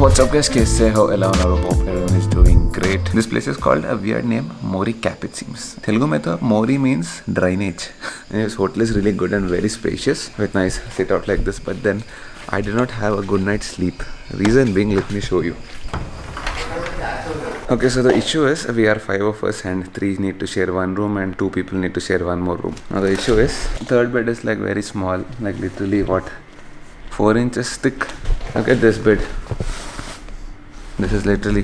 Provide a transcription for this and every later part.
What's up guys, कैसे हो? Hope everyone is doing great. This place is called a weird name, Mori Cap it seems. Telugu में तो Mori means drainage. This hotel is really good and very spacious with nice sit out like this, but then I did not have a good night's sleep. Reason being, let me show you. Okay, so the issue is we are 5 of us and 3 need to share one room and 2 people need to share one more room. Now the issue is third bed is like very small, like literally what, 4 inches thick. Look at this bed. This is literally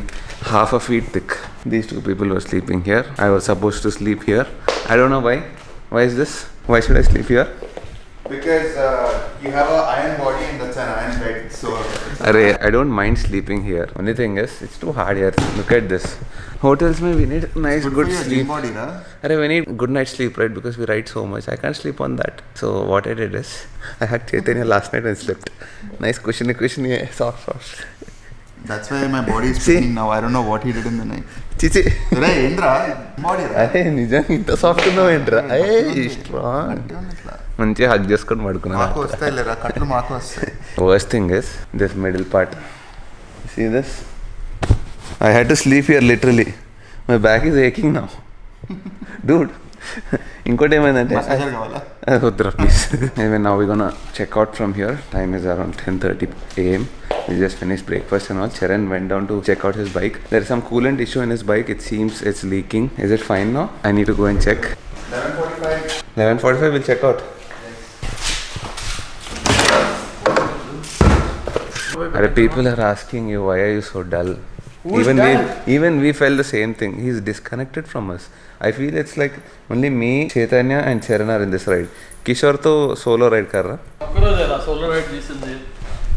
half a feet thick. These 2 people were sleeping here. I was supposed to sleep here. I don't know why. Why is this? Why should I sleep here? Because you have an iron body and that's an iron bed, so... Array, I don't mind sleeping here. Only thing is, it's too hard here. Look at this. Hotels mein we need nice good sleep. Body, na? Array, we need good night sleep, right? Because we write so much. I can't sleep on that. So what I did is, I had Chaitanya last night and slept. Nice cushiony, soft. That's why my body is spinning now. I don't know what he did in the night. Chichi. Ray, Indra, body. Array, నిజంగా ఇంత soft ఉన్నావు ఏంట్రా? అయ్యే strong. మంచిగా hug చేసుకొని పడుకున్నాను. మాకు వస్తాయి లేరా, కట్లు మాకు వస్తాయి. Worst thing is this middle part. See this? I had to sleep here literally. My back is aching now. Dude. ఇంకోటి ఏమైందంటే వద్దురా please. Anyway, now we're gonna check out from here. Time is around 10:30 a.m. We just finished breakfast and all. Charan went down to check out his bike. There is some coolant issue in his bike. It seems it's leaking. Is it fine now? I need to go and check. 11:45. 11:45 we'll check out. People are asking you, why are you so dull? Even we felt the same thing. He's disconnected from us. I feel it's like only me, Chaitanya and Charan are in this ride. Kishore to solo ride kar raha. Solo ride recently.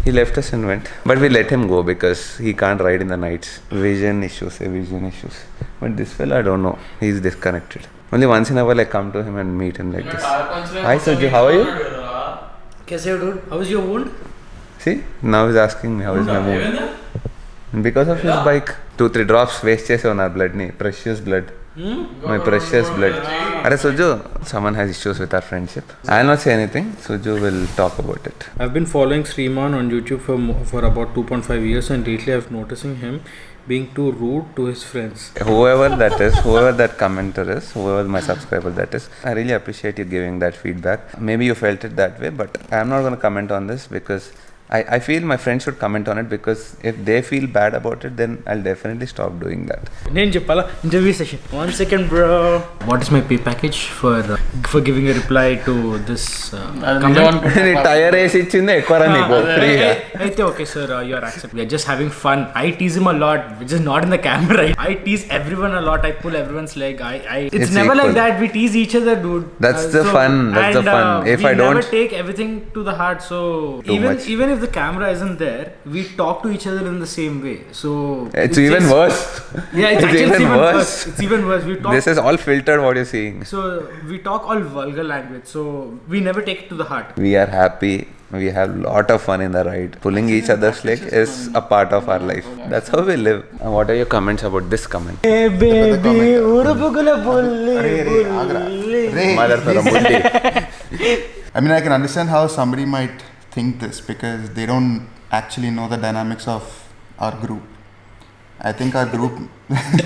He left us and went. But we let him go because he can't ride in the nights. Vision issues. But this fella, I don't know. He's disconnected. Only once in a while I come to him and meet him like this. Hi Suju, how are you? Kaise ho dude? How is your wound? See, now he's asking me how is my wound. Because of his bike. 2-3 drops waste chese on our blood ni. Precious blood. My precious blood. Arey Suju, someone has issues with our friendship. I'll not say anything. Suju will talk about it. I've been following Sriman on YouTube for about 2.5 years and lately I've noticing him being too rude to his friends. Whoever that commenter is, whoever my subscriber that is, I really appreciate you giving that feedback. Maybe you felt it that way, but I'm not going to comment on this because I feel my friends should comment on it because if they feel bad about it, then I'll definitely stop doing that. Name Japala, interview session. 1 second, bro. What is my pay package for giving a reply to this comment? Tire race ichinde ekvara neeku free ga. Okay sir, you are accepted. We are just having fun. I tease him a lot, which is not in the camera. I tease everyone a lot. I pull everyone's leg. It's never equal. like that. We tease each other, dude. That's the fun. That's the fun. If I don't, never take everything to the heart. So even if the camera isn't there, we talk to each other in the same way. So it's even worse. Yeah, it's even worse. It's even worse. We talk. This is all filtered what you're seeing. So we talk all vulgar language. So we never take it to the heart. We are happy. We have lot of fun in the ride. Pulling each other's leg is a part of our life. That's how we live. What are your comments about this comment? Hey baby, urupugula bulli. I mean, I can understand how somebody might think this because they don't actually know the dynamics of our group. I think our group...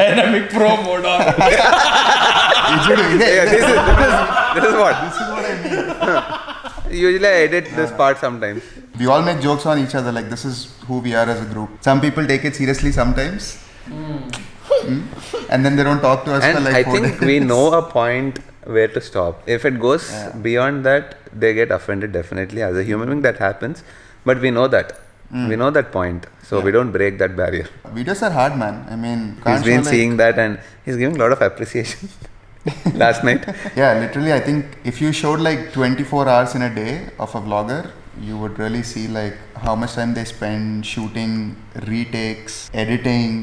Dynamic pro mode on. This is what I mean. Usually I edit this part sometimes. We all make jokes on each other like this is who we are as a group. Some people take it seriously sometimes. And then they don't talk to us And for like I 4 think days. we know a point where to stop. If it goes beyond that, they get offended definitely. As a human being that happens. But we know that. We know that point. So we don't break that barrier. Videos are hard, man. I mean, He's been seeing that and he's giving a lot of appreciation. Last night. Yeah, literally, I think if you showed like 24 hours in a day of a vlogger, you would really see like how much time they spend shooting, retakes, editing,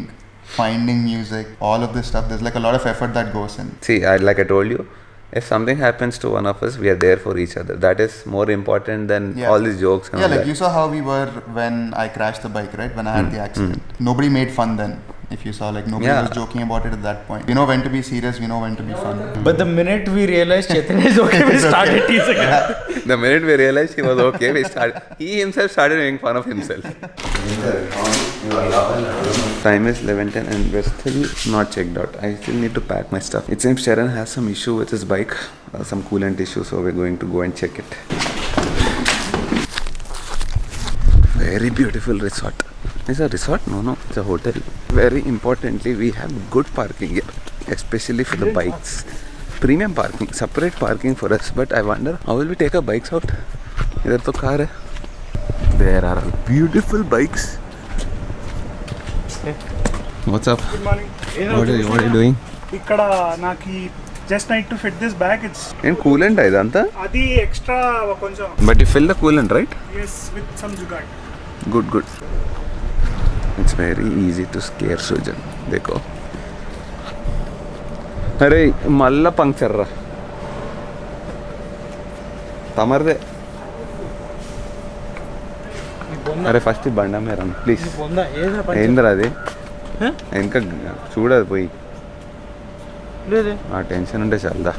finding music, all of this stuff. There's like a lot of effort that goes in. See, like I told you, if something happens to one of us, we are there for each other. That is more important than all these jokes and all like that. you saw how we were when I crashed the bike, right? When I had the accident. Nobody made fun then. If you saw, like, nobody Yeah. was joking about it at that point. We know when to be serious, we know when to be fun. But the minute we realized Chaitanya is okay, we started teasing him. The minute we realized he was okay, he himself started making fun of himself. Time is 11:10 and we're still not checked out. I still need to pack my stuff. It seems Sharon has some issue with his bike, some coolant issue, so we're going to go and check it. Very beautiful resort. It's a resort? No, it's a hotel. Very importantly, we have good parking here, especially for the bikes. Premium parking, separate parking for us. But I wonder, how will we take our bikes out? Idhar to car hai. There are beautiful bikes. What's up? Good morning. What are you doing? ఇక్కడ నాకు just night to fit this bag it's And coolant idanతా? అది extra కొంచెం But you fill the coolant, right? yes with some jugaad. Good. It's very easy to scare Sujan. देखो. अरे मल्ला puncture रा. तमरदे. అరే first బండ మీద ప్లీజ్ ఏంద్రా అది ఇంకా చూడదు పోయి ఆ టెన్షన్ ఉంటే చాలదా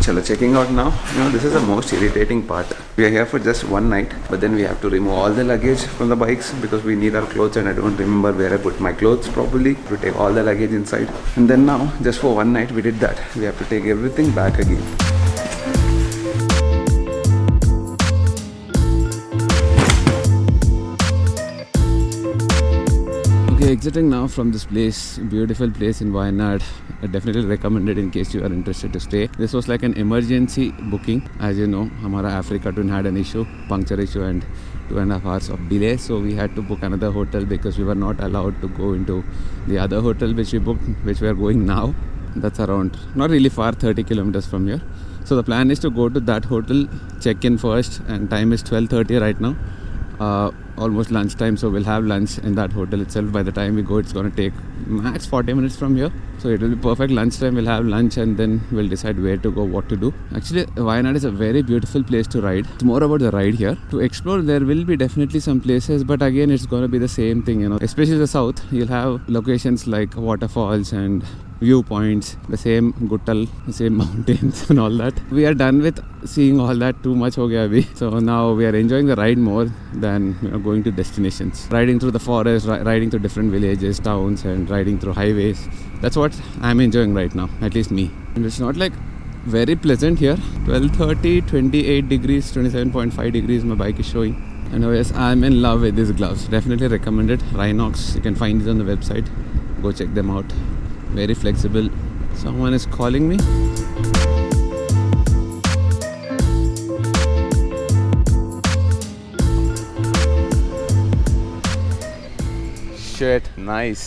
చలో checking out now this is the most irritating part we're here for just one night but then we have to remove all the luggage from the bikes because we need our clothes and I don't remember where I put my clothes properly to take all the luggage inside and then now just for one night we did that we have to take everything back again. Exiting now from this place, beautiful place in Wayanad. I definitely recommend it in case you are interested to stay. This was like an emergency booking. As you know, Hamara Africa twin had an issue, puncture issue and 2.5 hours of delay. So we had to book another hotel because we were not allowed to go into the other hotel which we booked, which we are going now. That's around, not really far, 30 kilometers from here. So the plan is to go to that hotel, check in first, and time is 12:30 right now. Almost lunchtime, so we'll have lunch in that hotel itself. By the time we go, it's going to take max 40 minutes from here, so it will be perfect lunchtime. We'll have lunch and then we'll decide where to go, what to do. Actually, Wayanad is a very beautiful place to ride. It's more about the ride here. To explore, there will be definitely some places, but again, it's going to be the same thing, especially the south. You'll have locations like waterfalls and viewpoints, the same guttal, the same mountains and all that. We are done with seeing all that. Too much ho gaya abhi. So now we are enjoying the ride more than going to destinations. Riding through the forest, riding through different villages, towns and riding through highways. That's what I'm enjoying right now, at least me. And it's not like very pleasant here. 12:30, 28 degrees, 27.5 degrees my bike is showing. And yes, I'm in love with these gloves. Definitely recommended. Rhinox, you can find these on the website. Go check them out. Very flexible. Someone is calling me. Shit, nice.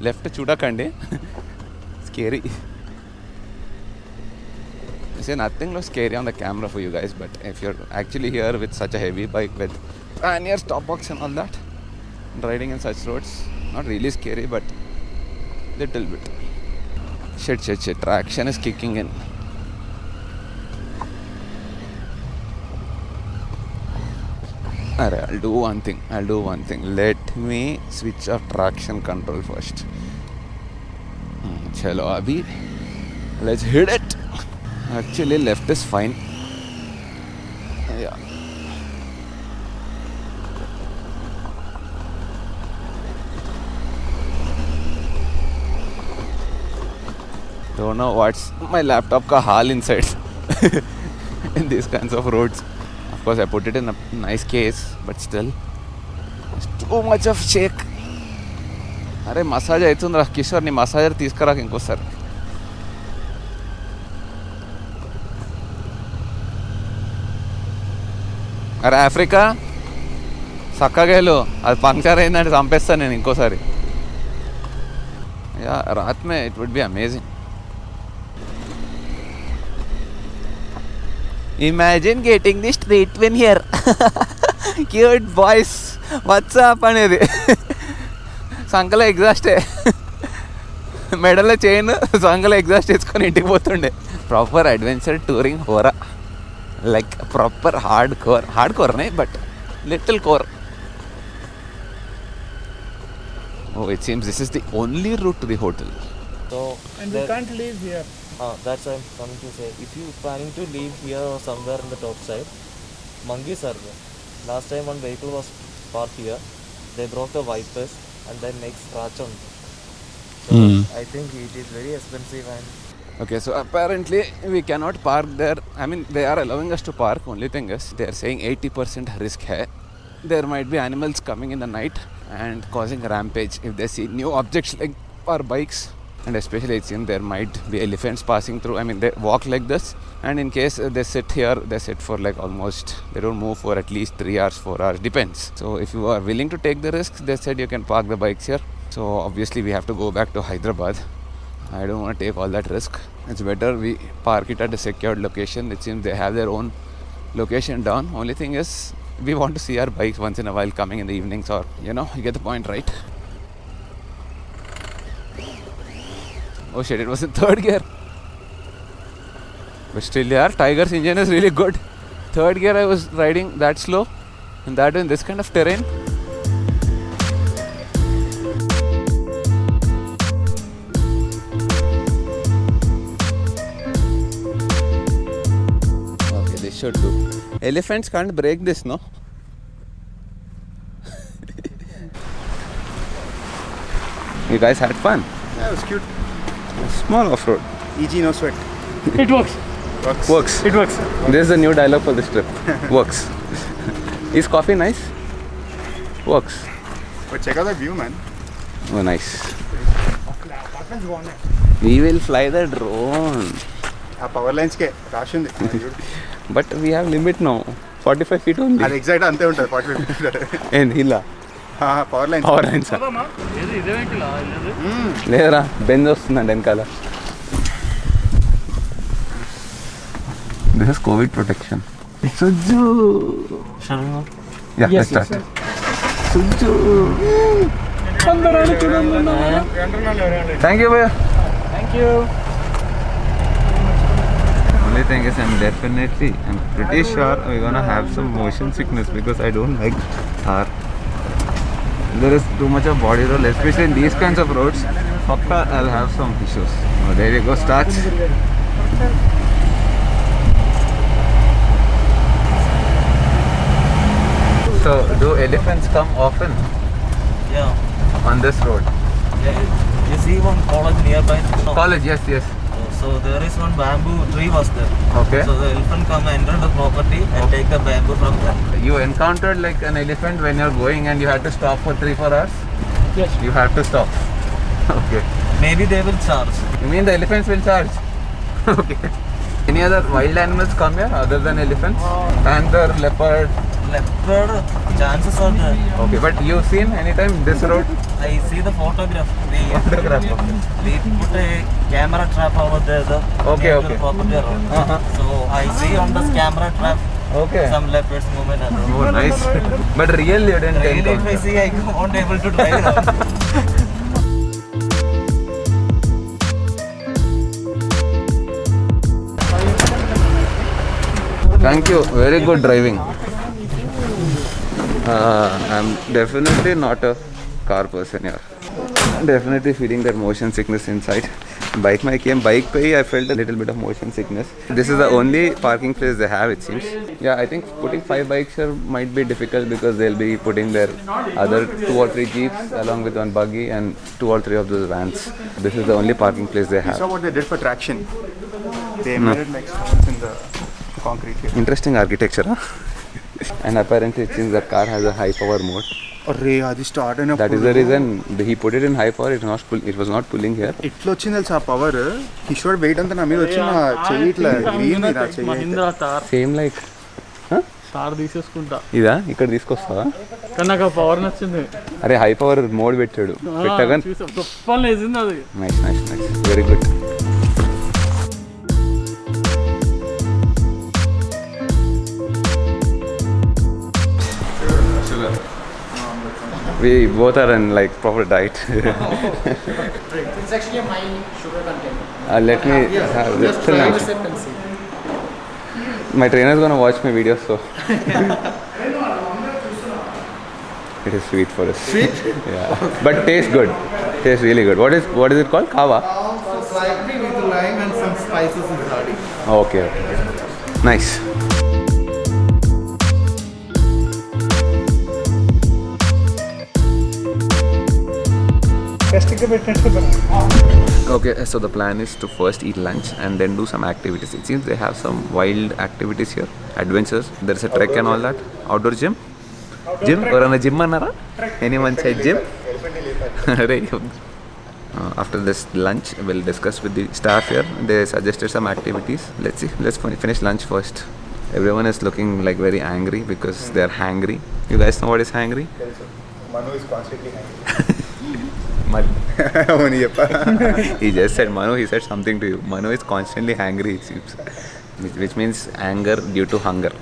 Left chudakande. Scary. See, nothing looks scary on the camera for you guys, but if you're actually here with such a heavy bike with near stop box and all that, riding in such roads, not really scary, but little bit. Shit, traction is kicking in. Alright, I'll do one thing. Let me switch off traction control first. Chalo, abhi, let's hit it. Actually, left is fine. Yeah. Don't know what's my laptop ka haal inside in these kinds of roads. Of course, I put it in a nice case, but still, it's too much of shake. Are massage aitundra Kishore ni massager teeskarak inkosari. అరే Africa చక్కగా వెళ్ళు అది puncture అయిందంటే చంపేస్తాను నేను ఇంకోసారి యా రాత్ మే it would be amazing imagine getting the street win here cute boys WhatsApp అనేది సంకలో ఎగ్జాస్టే మెడలో చైన్ సంకలో ఎగ్జాస్ట్ వేసుకొని ఇంటికి పోతుండే ప్రాపర్ అడ్వెంచర్ టూరింగ్ హోరా like proper hardcore nahi but little core Oh, it seems this is the only route to the hotel. So And we can't leave here. that's what I'm coming to say. If you planning to leave here or somewhere in the top side, monkeys are there. Last time one vehicle was parked here, they broke the wipers and then make scratch on them. So I think it is very expensive and Okay, so apparently we cannot park there. I mean, they are allowing us to park. Only thing is, they are saying 80% risk hai. There might be animals coming in the night and causing rampage if they see new objects like our bikes. And especially it seems there might be elephants passing through. I mean, they walk like this. And in case they sit here, they sit for like almost, they don't move for at least 3 hours, 4 hours, depends. So if you are willing to take the risks, they said you can park the bikes here. So obviously we have to go back to Hyderabad. I don't want to take all that risk. It's better we park it at a secured location. It seems they have their own location down. Only thing is, we want to see our bikes once in a while coming in the evenings, or you know, you get the point, right? Oh shit, it was in third gear. But still, yeah, Tiger's engine is really good. Third gear I was riding that slow, and that in this kind of terrain. Okay, this should do. Elephants can't break this, no? You guys had fun? Yeah, it was cute. Small off-road. EG no sweat. It works. Works. It works. This is the new dialogue for this trip. Works. Is coffee nice? Works. But check out the view, man. Oh, nice. We will fly the drone. Power lines ke crash undi. But we have limit now. 45 feet only. అది ఎగ్జాక్ట్ అంతే ఉంటుంది 45 And hilla. Power line Power lines. లేదరా Benz వస్తుందండి వెనకాల. This is COVID protection. Suju. Yeah, let's start. Suju. Thank you, bhaiya. Thank you. Only thing is, I'm pretty sure we're gonna have some motion sickness because I don't like Thar. There is too much of body roll, especially in these kinds of roads. Pakka, I'll have some issues. Oh, there you go, starts. So, do elephants come often yeah. on this road? Yeah. You see one college nearby? No. College, yes. So there is one bamboo tree was there. Okay. So the elephant come enter the property and take the bamboo from there. You encountered like an elephant when you're going and you had to stop for 3-4 hours? Yes. You have to stop. Okay. Maybe they will charge. You mean the elephants will charge? Okay. Any other wild animals come here other than elephants? Panther, leopard. Leopard chances are there. Okay, but you've seen anytime this road? I see the photograph. Photograph. We put a camera trap over there. Okay, near okay. The property road. Uh-huh. So I see on this camera trap Okay. some leopards movement. Oh, nice. But really you didn't Really, if I encounter. see, I won't able to drive now. Thank you. Very good driving. I'm definitely not a car person here. Definitely feeling that motion sickness inside. Bike mein came, bike pe I felt a little bit of motion sickness. This is the only parking place they have, it seems. Yeah, I think putting 5 bikes here might be difficult because they'll be putting their other 2 or 3 jeeps along with one buggy and 2 or 3 of those vans. This is the only parking place they You saw have. what they did for traction. They made it like stones in the concrete here. Interesting architecture, huh? And apparently it seems that car has a high power mode. అరే అది start That is the reason he put it in high power. It was not pulling here. ఎట్లా వచ్చింది తెలుసు ఆ power Kishore wait అంతా నా మీద వచ్చి నా చెయ్యి ఇట్లా వీగింది నా చెయ్యి అయితే. మహీంద్రా తార్ Same like. తార్ తీసేసుకుంటా ఇదా ఇక్కడ తీసుకొస్తావా? కానీ నాకు ఆ పవర్ నచ్చింది. అరే హై పవర్ మోడ్ పెట్టాడు. పెట్టగా గొప్ప లేచింది అది. Nice very good. We both are in like proper diet. It's actually a mild sugar content. Let me have this. Try the sip and see. My trainer is gonna watch my videos, so. It is sweet for us. Sweet? Yeah. But tastes good. Tastes really good. What is it called? Kava? Slightly with lime and some spices inside. Okay. Nice. Okay, so the plan is to first eat lunch and then do some activities. It seems they have some wild activities here, adventures. There's a trek and all that. Outdoor gym. Gym? Or on a gym manara? Anyone said gym? After this lunch, we'll discuss with the staff here. They suggested some activities. Let's see. Let's finish lunch first. Everyone is looking like very angry because they're hangry. You guys know what is hangry? Manu is constantly hangry. He just said Manu, he said something to you. Manu is constantly hangry, it seems. Which means anger due to hunger.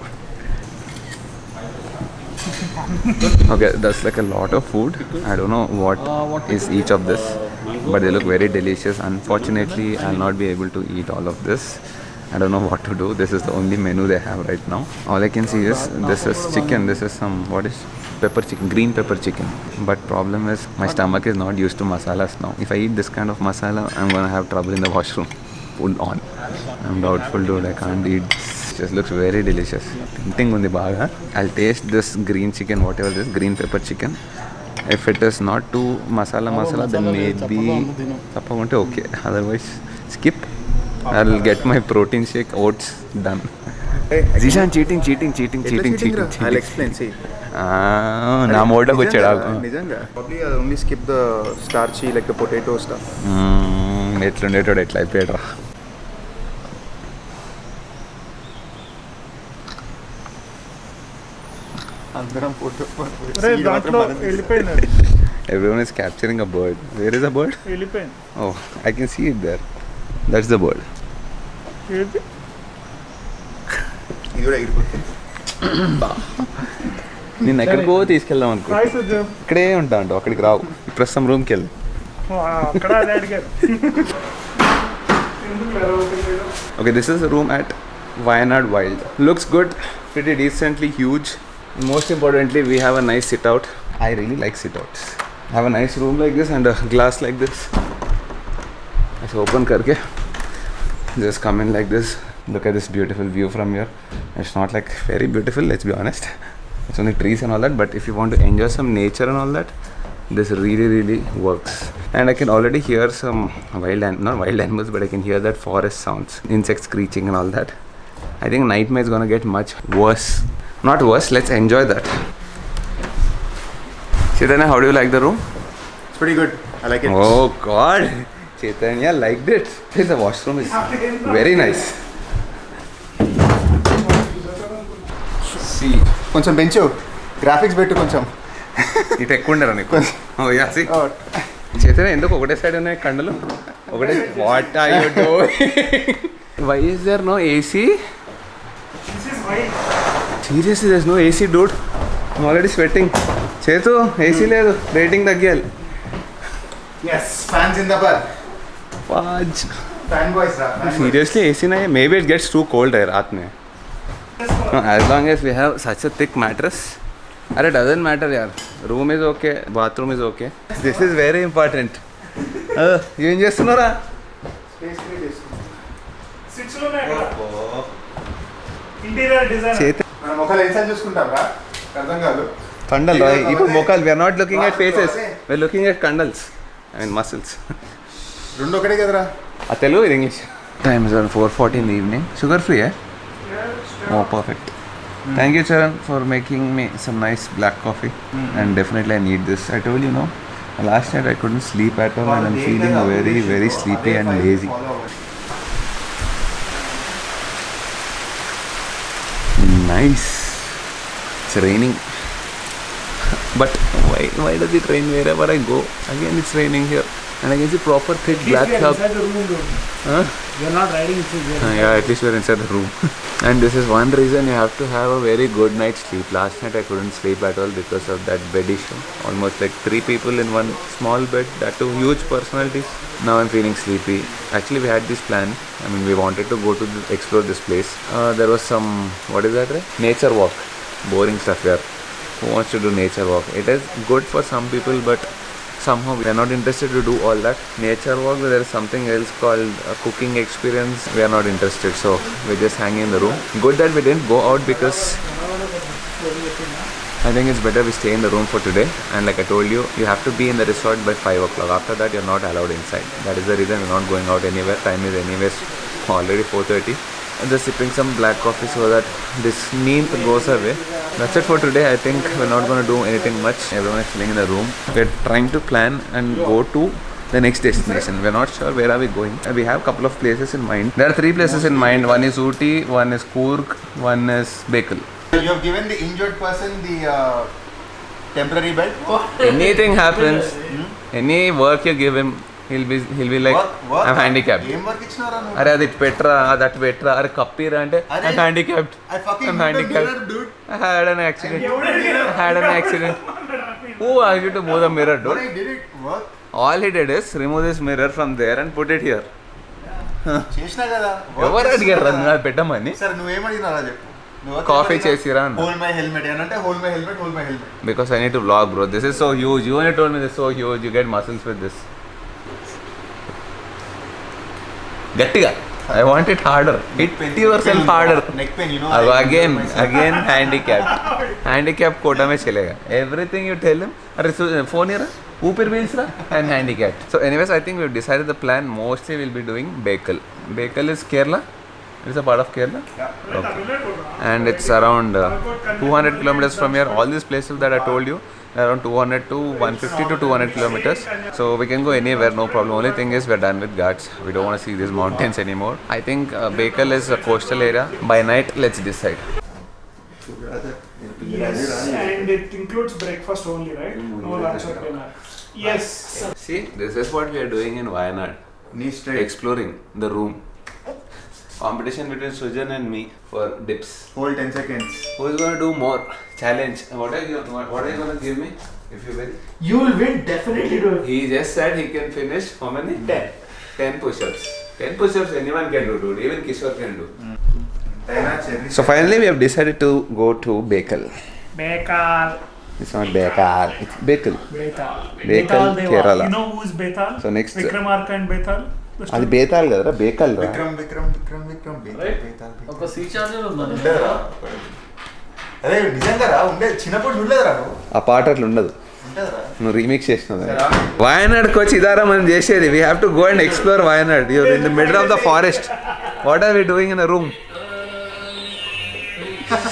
Okay, that's like a lot of food. I don't know what is each of this, but they look very delicious. Unfortunately, I'll not be able to eat all of this. I don't know what to do. This is the only menu they have right now. All I can see is this is chicken. This is some, what is pepper chicken, green pepper chicken. But problem is my stomach is not used to masalas now. If I eat this kind of masala, I'm gonna have trouble in the washroom. Full on. I'm doubtful, dude. I can't eat. Just looks very delicious. I'll taste this green chicken, whatever this green pepper chicken. If it is not too masala, then maybe okay. Otherwise, skip. I'll get my protein shake, oats done. Zishan cheating. I'll explain, see. నా మోడకు వచ్చాడు నిజంగా probably I'll only skip the starchy like the potato stuff. ఎట్లుండేటోడు ఎట్లా అయిపోయాడు అందరం Everyone is capturing a bird. Where is a bird? Oh, I can see it there. That's the bird. ఇది కూడా ఎగిరిపోతుంది. నేను ఎక్కడికో తీసుకెళ్దాం అనుకో ఇక్కడే ఉంటా అంటూ అక్కడికి రావు ప్రస్తుతం రూమ్కి వెళ్ళి Okay, this is a room at Wayanad Wild. Looks good, pretty decently huge. Most importantly, we have a nice sit out. I really like sit outs. I have a nice room like this and a glass like this. Let's open karke. Just come in like this. Look at this beautiful view from here. It's not like very beautiful, let's be honest. It's only trees and all that, but if you want to enjoy some nature and all that, this really works. And I can already hear some not wild animals, but I can hear that forest sounds, insects screeching and all that. I think nightmare is gonna get much worse. Not worse, let's enjoy that. Chaitanya, how do you like the room? It's pretty good. I like it. Oh God, Chaitanya liked it. The washroom is very nice. See, కొంచెం పెంచు graphics పెట్టు కొంచెం ఇటు ఎక్కువ ఉండరా నీకు యాసి చేతనే ఎందుకు ఒకటే సైడ్ ఉన్నాయి కండలు ఒకటే what are you doing why is there no AC seriously there is no AC dude I'm already sweating చేతు ఏసీ లేదు రేటింగ్ తగ్గాలి yes fans in the bar पाँच fan boys ra seriously AC नहीं है maybe it gets too cold है रात में as long as we have such a thick mattress अरे doesn't matter यार room is okay bathroom is okay this is very important ఏం చేస్తున్నారా మనం ఒకళ్ళు ఎన్సైజ్ చూసుకుంటాం రా అర్థం కాదు కండల్ ఇప్పుడు మొక్కలు we are not looking at faces we are looking at కండల్స్ I mean muscles రెండు ఒకటే కదరా ఆ తెలుగు ఇది English time is around 4:40 in the evening sugar free oh perfect thank you Charan for making me some nice black coffee and definitely I need this I told you no last night I couldn't sleep at all and I'm feeling very sleepy and lazy nice it's raining but why does it rain wherever I go again it's raining here and I can see proper thick black cloud. You're not riding inside there. Yeah, at least we're inside the room. And this is one reason you have to have a very good night's sleep. Last night I couldn't sleep at all because of that bed issue. Almost like 3 people in one small bed, that too huge personalities. Now I'm feeling sleepy. Actually we had this plan. I mean we wanted to go to explore this place. There was some, what is that? Right? Nature walk. Boring stuff here. who wants to do nature walk. It is good for some people, but somehow we are not interested to do all that. Nature walk, there is something else called a cooking experience. We are not interested, so we just hang in the room. Good that we didn't go out because I think it's better we stay in the room for today. And like I told you, you have to be in the resort by 5 o'clock. After that, you're not allowed inside. That is the reason we're not going out anywhere. Time is anyways already 4:30. I'm just sipping some black coffee so that this need goes away. That's it for today. I think we're not going to do anything much. Everyone is chilling in the room. We're trying to plan and go to the next destination. We're not sure where are we going. We have a couple of places in mind. There are 3 places in mind. One is Ooty, one is Coorg, one is Bekal. You have given the injured person the temporary bed. Anything happens, any work you give him, he'll be like, Work? I'm handicapped. Game work ichhnara no. Are adi petra, that petra, are kappira ante, I'm handicapped. I fucking I'm moved the handicapped. mirror, dude. I had an accident. I had an accident. Who asked you to move the mirror, When dude? I did it, work. All he did is remove this mirror from there and put it here. చేసినా కదా. ఎవరు అడిగారు అది పెట్టమని? సరే నువ్వేం అడిగినారా చెప్పు. Coffee చేసిరా అన్న. Hold my helmet అంటే hold my helmet, hold my helmet. Because I need to vlog, bro. This is so huge. You only told me this is so huge. You get muscles with this. గట్టిగా. I want it harder. Hit yourself harder. Neck pain, you know. अब I again injured myself. handicapped. Handicap Kota में चलेगा. Everything you tell him. अरे phone here. ऊपर wheels रा. I'm handicapped. So anyways, I think we've decided the plan. Mostly we'll be doing Bekal. Bekal is Kerala. It's a part of Kerala. Okay. And it's around 200 kilometers from here. All these places that I told you, around 200 to 150 to 200 kilometers. So we can go anywhere, no problem. Only thing is we're done with Ghats. We don't want to see these mountains anymore. I think Bekal is a coastal area. By night, let's decide. Yes, and it includes breakfast only, right? No lunch or dinner. Yes. See, this is what we are doing in Wayanad. Knee straight. Exploring the room. Competition between Sujan and me for dips. Hold 10 seconds. Who is going to do more? Challenge. What are you going to give me if you win? You will win, definitely do it. He just said he can finish how many? 10. 10 push-ups. 10 push-ups anyone can do, dude. Even Kishore can do. So finally we have decided to go to Bekal. Bekal. It's not Bekal. It's Bekal. Betal. Bekal, Deva. Kerala. You know who's Betal? So next- Vikramarka and Betal. అది బేతాల్ కదరా బేకల్ రా విక్రమ్ ఒక see charger ఉందా అదే నిజంగా రా ఉండే చిన్నప్పుడు చూడలేదురా నువ్వు ఆ పాట అట్లా ఉండదు ఉంటదిరా నువ్వు రీమిక్స్ చేసినావు వాయనాడ్కి వచ్చి ఇదారా మనం చేసేది we have to go and explore Wayanad you're in the middle of the forest what are we doing in a room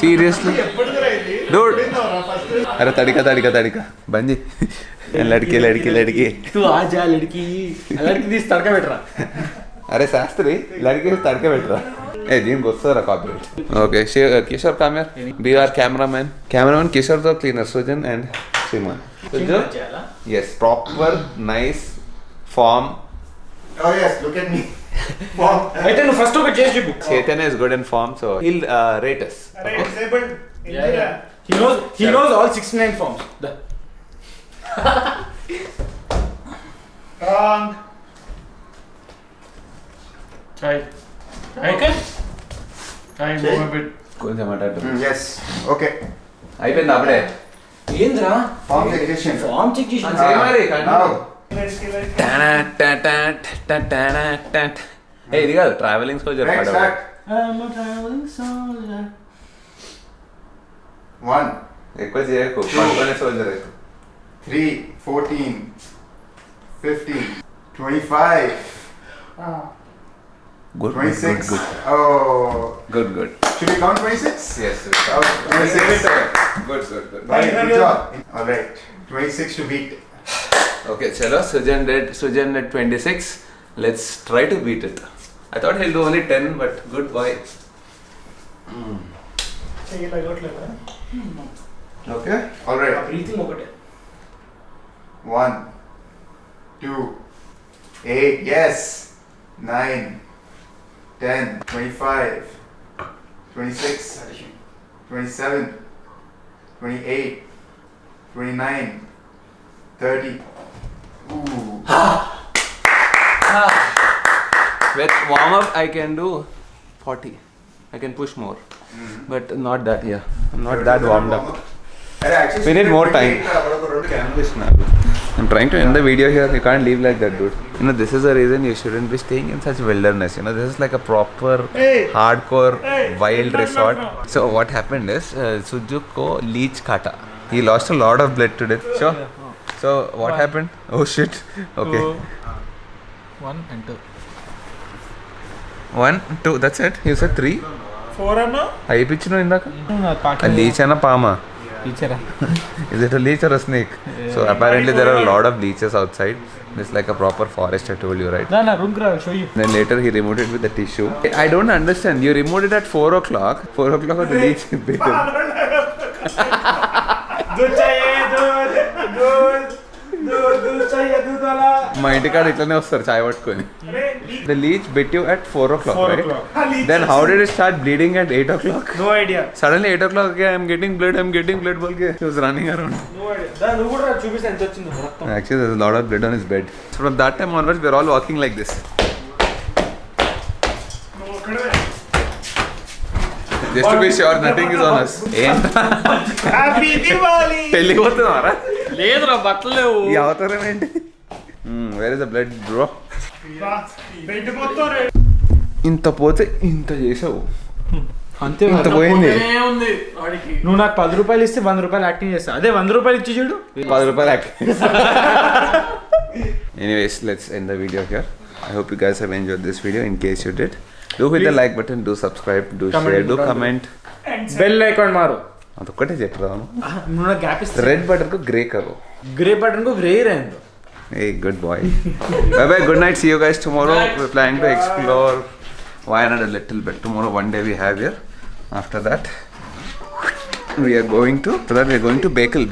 seriously dude అరే తడిక బంజీ లడికి तू आ जा लड़की తీసి తడక పెట్టరా అరే శాస్త్రి లడికి తడక పెట్టరా ఏ దీనికి వస్తారా కాపీరైట్ ఓకే కిషోర్ కామ్యర్ బీ ఆర్ కెమెరామెన్ కిషోర్తో cleaner Sujan and Sriman S proper nice farm Oh yes, look at me. అయితే నువ్వు ఫస్ట్ ఒకటి చేసి చూపు Chaitanya is good in form, so he'll rate us. Arey, disabled. he knows all 69 forms Wrong. try okay move a bit కొంచెం అటు Yes. Okay. అయిపోయింది అప్పుడే ఏంద్రా Form check. ఫామ్ చెక్ చేసి Now. ఇది కాదు travelling soldier Right, start. One, ఎక్కువ చేయకు పట్టుకునే సోల్జర్ ఎక్కువ 3, 14, 15, 25, good 26. Oh. Good Should we count 26? yes Okay, 26. good Right, good job. Alright, 26 to beat. okay chalo Sujan did 26. Let's try to beat it. I thought he'll do only 10 but good boy. Okay, alright. Breathing ఒకటే 1, 2, 8, yes. 9, 10, 25, 26, 27, 28, 29, 30. Ooh. With warm up I can do 40. I can push more. But not that, yeah. I'm not that warmed up. We need more time. I'm trying to end the video here. You can't leave like that, dude. You know, this is the reason you shouldn't be staying in such wilderness. You know, this is like a proper hardcore wild resort. So what happened is Sujuk ko leech kata. He lost a lot of blood today. Sure. So what happened? Oh shit. Okay. 1 and 2. 1, 2. That's it. You said 3. 4 అన్నా I pitch no indaka. A leech and a pama. Teacher. Is it a leech or a snake? So apparently there are a lot of leeches outside. It's like a proper forest, I told you, right? No, room I'll show you. Then later he removed it with the tissue. I don't understand. You removed it at 4 o'clock. 4 o'clock or the leech is bitten. दूध चाहिए दूध चाहिए दूध वाला మా ఇంటికాడ ఇట్లనే వస్తారు చాయ్ పట్టుకొని. The leech bit you at 4 o'clock, right? Then how did it start bleeding at 8 o'clock? no idea Suddenly 8 o'clock, okay, I'm getting blood bolke. He was running around. no idea నువ్వు కూడా చూపిస్తే ఎంత వచ్చిందో మొత్తం Actually, there's a lot of blood on his bed. So from that time onwards, we're all walking like this. నువ్వు అక్కడే Just to be sure, nothing is on us. Happy Diwali పెళ్ళి పోతున్నారా? లేదురా బట్టలు లేవు. ఈ అవతారం ఏంటి? Where is the blood, bro? Bed మొత్తం ఇంత పోతే ఇంత చేసావు. అంతే ఇంత పోయింది. ఉంది వాడికి. నువ్వు నాకు 10 రూపాయలు ఇస్తే 100 రూపాయలు యాక్టింగ్ చేస్తా. అదే 100 రూపాయలు ఇచ్చి చూడు 10 రూపాయలు Anyways, let's end the video here. I hope you guys have enjoyed this video. In case you did, do hit the like button, do subscribe, do share, do comment. Bell icon మారు. అదొక్కటే చెప్తాను. నువ్వు నాకు gap ఇస్తే red button కు grey కరో. Grey button కు grey रहने Hey, good boy. Bye bye, good night. See you guys tomorrow. We're planning to explore Wayanad a little bit. Tomorrow, one day we have here. After that, we are going to Bekal.